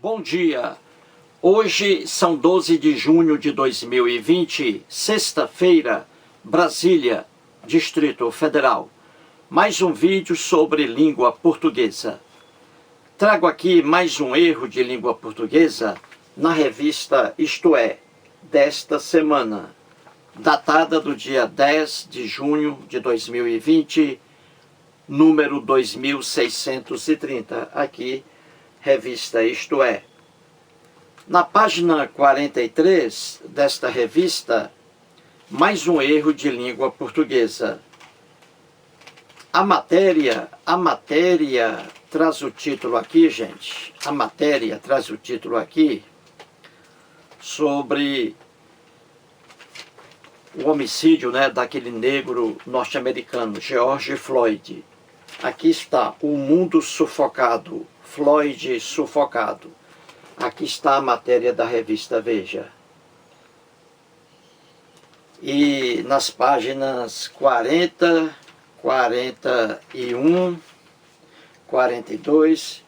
Bom dia! Hoje são 12 de junho de 2020, sexta-feira, Brasília, Distrito Federal. Mais um vídeo sobre língua portuguesa. Trago aqui mais um erro de língua portuguesa na revista Isto É, desta semana, datada do dia 10 de junho de 2020, número 2630, aqui, revista Isto É. Na página 43 desta revista, mais um erro de língua portuguesa. A matéria traz o título aqui, gente. A matéria traz o título aqui sobre o homicídio, daquele negro norte-americano, George Floyd. Aqui está, o mundo sufocado, Floyd sufocado. Aqui está a matéria da revista Veja. E nas páginas 40, 41, 42,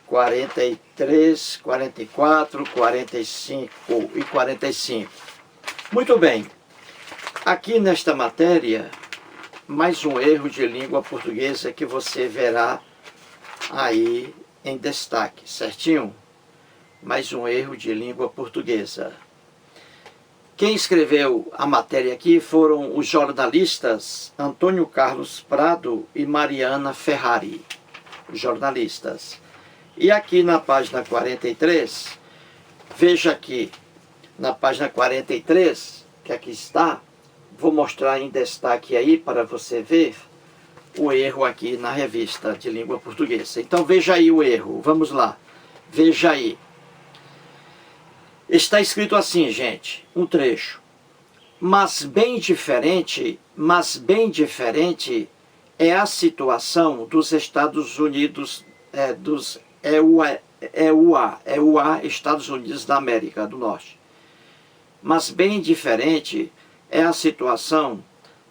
43, 44, 45 e 45. Muito bem. Aqui nesta matéria, mais um erro de língua portuguesa que você verá aí em destaque, certinho? Mais um erro de língua portuguesa. Quem escreveu a matéria aqui foram os jornalistas Antônio Carlos Prado e Mariana Ferrari, os jornalistas. E aqui na página 43, veja aqui, na página 43, que aqui está, vou mostrar em destaque aí para você ver o erro aqui na revista de língua portuguesa. Então veja aí o erro, vamos lá, veja aí. Está escrito assim, gente, um trecho. Mas bem diferente é a situação dos Estados Unidos, dos EUA, Estados Unidos da América do Norte. Mas bem diferente é a situação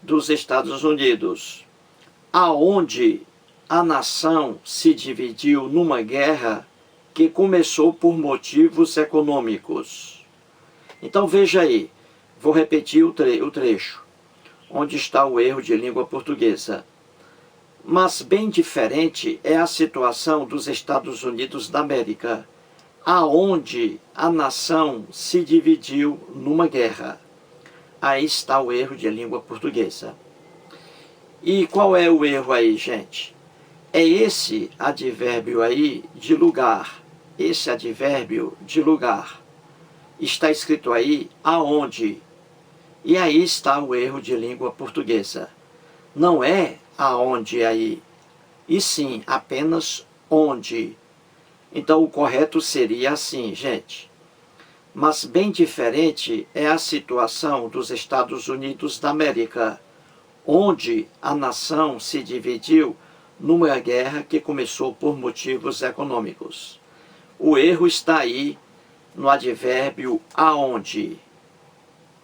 dos Estados Unidos, aonde a nação se dividiu numa guerra que começou por motivos econômicos. Então veja aí, vou repetir o trecho, onde está o erro de língua portuguesa. Mas bem diferente é a situação dos Estados Unidos da América, aonde a nação se dividiu numa guerra. Aí está o erro de língua portuguesa. E qual é o erro aí, gente? É esse advérbio aí de lugar. Esse advérbio de lugar. Está escrito aí aonde. E aí está o erro de língua portuguesa. Não é aonde aí, e sim apenas onde. Então o correto seria assim, gente. Mas bem diferente é a situação dos Estados Unidos da América, onde a nação se dividiu numa guerra que começou por motivos econômicos. O erro está aí no advérbio aonde,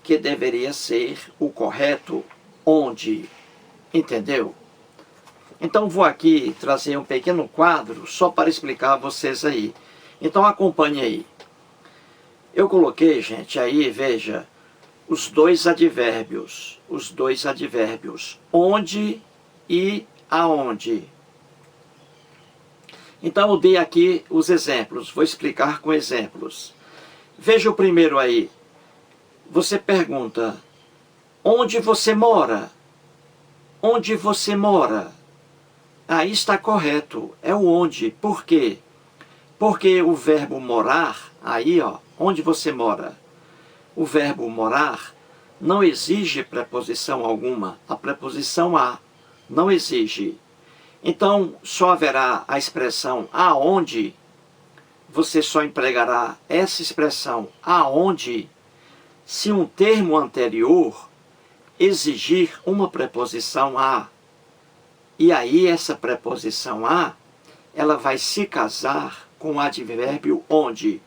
que deveria ser o correto onde. Entendeu? Então vou aqui trazer um pequeno quadro só para explicar a vocês aí. Então acompanhe aí. Eu coloquei, gente, aí, veja, os dois advérbios, onde e aonde. Então eu dei aqui os exemplos, vou explicar com exemplos. Veja o primeiro aí. Você pergunta, onde você mora? Onde você mora? Aí está correto, é o onde. Por quê? Porque o verbo morar, aí ó, onde você mora? O verbo morar não exige preposição alguma, a preposição a não exige. Então, só haverá a expressão aonde, você só empregará essa expressão aonde, se um termo anterior exigir uma preposição a. E aí essa preposição a, ela vai se casar com o advérbio onde,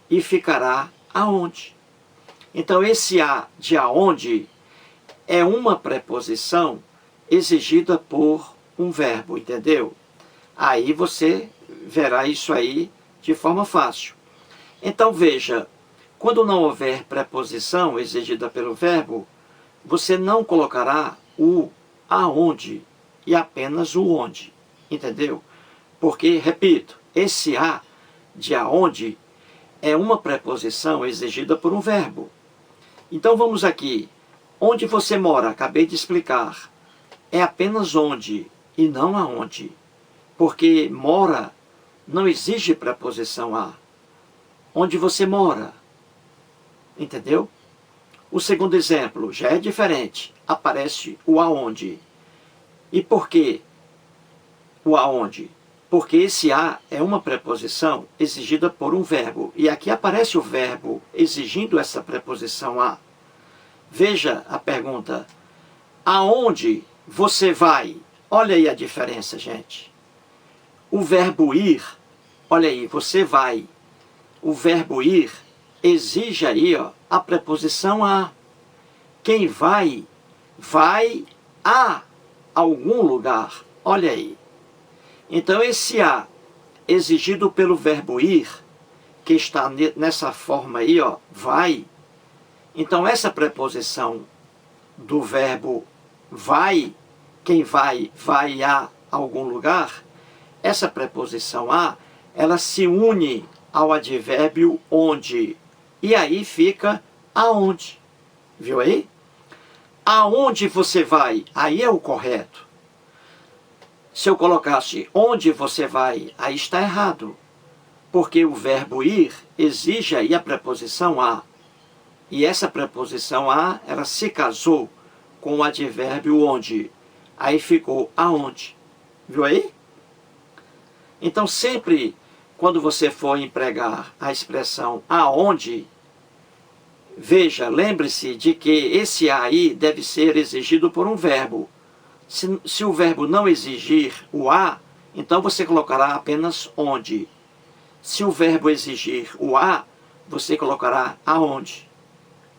e ficará aonde. Então esse a de aonde é uma preposição exigida por um verbo, entendeu? Aí você verá isso aí de forma fácil. Então veja, quando não houver preposição exigida pelo verbo, você não colocará o aonde e apenas o onde, entendeu? Porque, repito, esse a de aonde é uma preposição exigida por um verbo. Então vamos aqui. Onde você mora, acabei de explicar, é apenas onde e não aonde. Porque mora não exige preposição a. Onde você mora, entendeu? O segundo exemplo já é diferente. Aparece o aonde. E por que o aonde? Porque esse a é uma preposição exigida por um verbo. E aqui aparece o verbo exigindo essa preposição a. Veja a pergunta. Aonde você vai? Olha aí a diferença, gente. O verbo ir, olha aí, você vai. O verbo ir exige aí, ó, a preposição a. Quem vai, vai a algum lugar. Olha aí. Então esse a exigido pelo verbo ir, que está nessa forma aí, ó, vai. Então essa preposição do verbo vai, quem vai, vai a algum lugar, essa preposição a, ela se une ao advérbio onde. E aí fica aonde. Viu aí? Aonde você vai? Aí é o correto. Se eu colocasse onde você vai, aí está errado. Porque o verbo ir exige aí a preposição a. E essa preposição a, ela se casou com o advérbio onde. Aí ficou aonde. Viu aí? Então sempre quando você for empregar a expressão aonde, veja, lembre-se de que esse aí deve ser exigido por um verbo. Se o verbo não exigir o a, então você colocará apenas onde. Se o verbo exigir o a, você colocará aonde.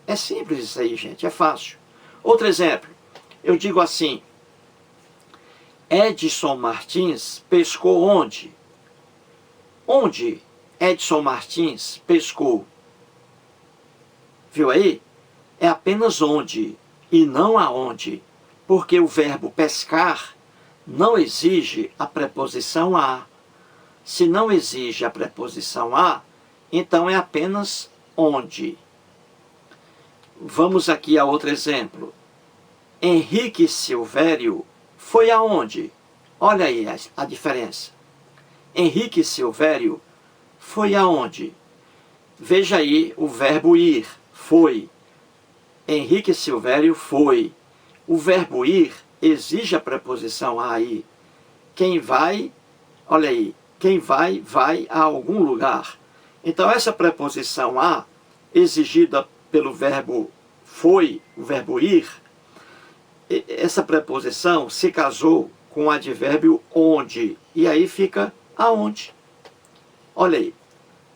É simples isso aí, gente, é fácil. Outro exemplo, eu digo assim, Edson Martins pescou onde? Onde Edson Martins pescou? Viu aí? É apenas onde e não aonde, porque o verbo pescar não exige a preposição a. Se não exige a preposição a, então é apenas onde. Vamos aqui a outro exemplo. Henrique Silvério foi aonde? Olha aí a diferença. Henrique Silvério foi aonde? Veja aí o verbo ir, foi. Henrique Silvério foi. O verbo ir exige a preposição a aí. Quem vai, olha aí, quem vai, vai a algum lugar. Então essa preposição a, exigida pelo verbo foi, o verbo ir, essa preposição se casou com o advérbio onde. E aí fica aonde. Olha aí,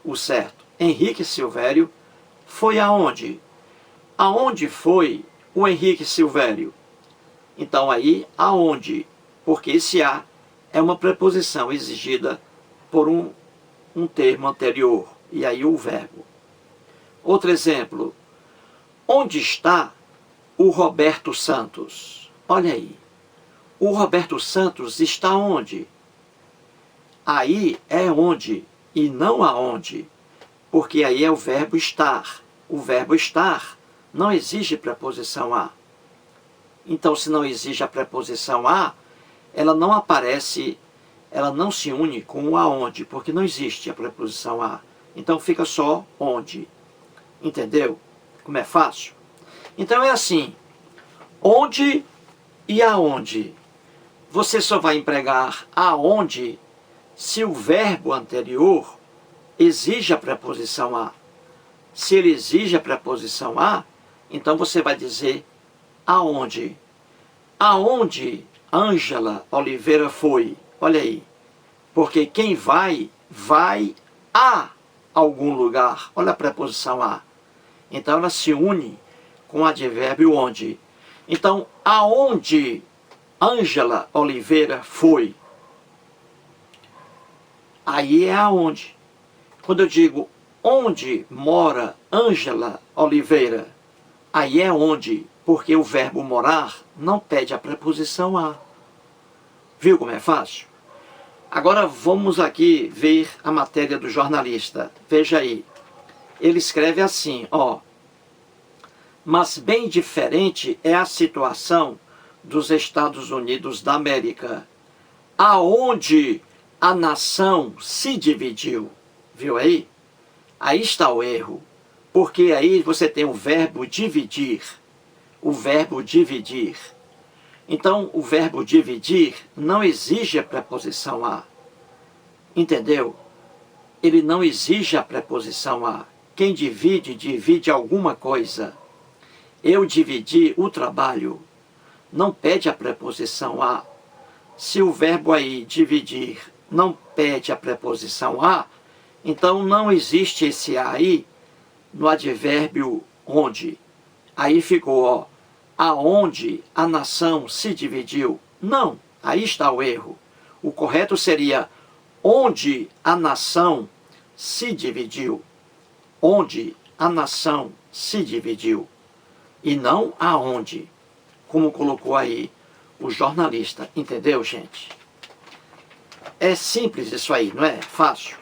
o certo. Henrique Silvério foi aonde? Aonde foi o Henrique Silvério? Então aí, aonde? Porque esse a é uma preposição exigida por um termo anterior. E aí o verbo. Outro exemplo. Onde está o Roberto Santos? Olha aí. O Roberto Santos está onde? Aí é onde e não aonde. Porque aí é o verbo estar. O verbo estar não exige preposição a. Então, se não exige a preposição a, ela não aparece, ela não se une com o aonde, porque não existe a preposição a. Então, fica só onde. Entendeu? Como é fácil? Então, é assim. Onde e aonde. Você só vai empregar aonde se o verbo anterior exige a preposição a. Se ele exige a preposição a, então você vai dizer aonde. Aonde Ângela Oliveira foi? Olha aí. Porque quem vai, vai a algum lugar. Olha a preposição a. Então ela se une com o advérbio onde. Então, aonde Ângela Oliveira foi? Aí é aonde. Quando eu digo Onde mora Ângela Oliveira? Aí é onde, porque o verbo morar não pede a preposição a. Viu como é fácil? Agora vamos aqui ver a matéria do jornalista. Veja aí. Ele escreve assim, ó. Mas bem diferente é a situação dos Estados Unidos da América, aonde a nação se dividiu. Viu aí? Aí está o erro. Porque aí você tem o verbo dividir. O verbo dividir. Então, o verbo dividir não exige a preposição a. Entendeu? Ele não exige a preposição a. Quem divide, divide alguma coisa. Eu dividi o trabalho. Não pede a preposição a. Se o verbo aí, dividir, não pede a preposição a, então não existe esse a aí no advérbio onde. Aí ficou, ó, aonde a nação se dividiu. Não, aí está o erro. O correto seria onde a nação se dividiu. Onde a nação se dividiu. E não aonde, como colocou aí o jornalista. Entendeu, gente? É simples isso aí, não é? Fácil.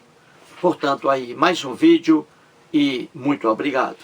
Portanto, aí mais um vídeo e muito obrigado.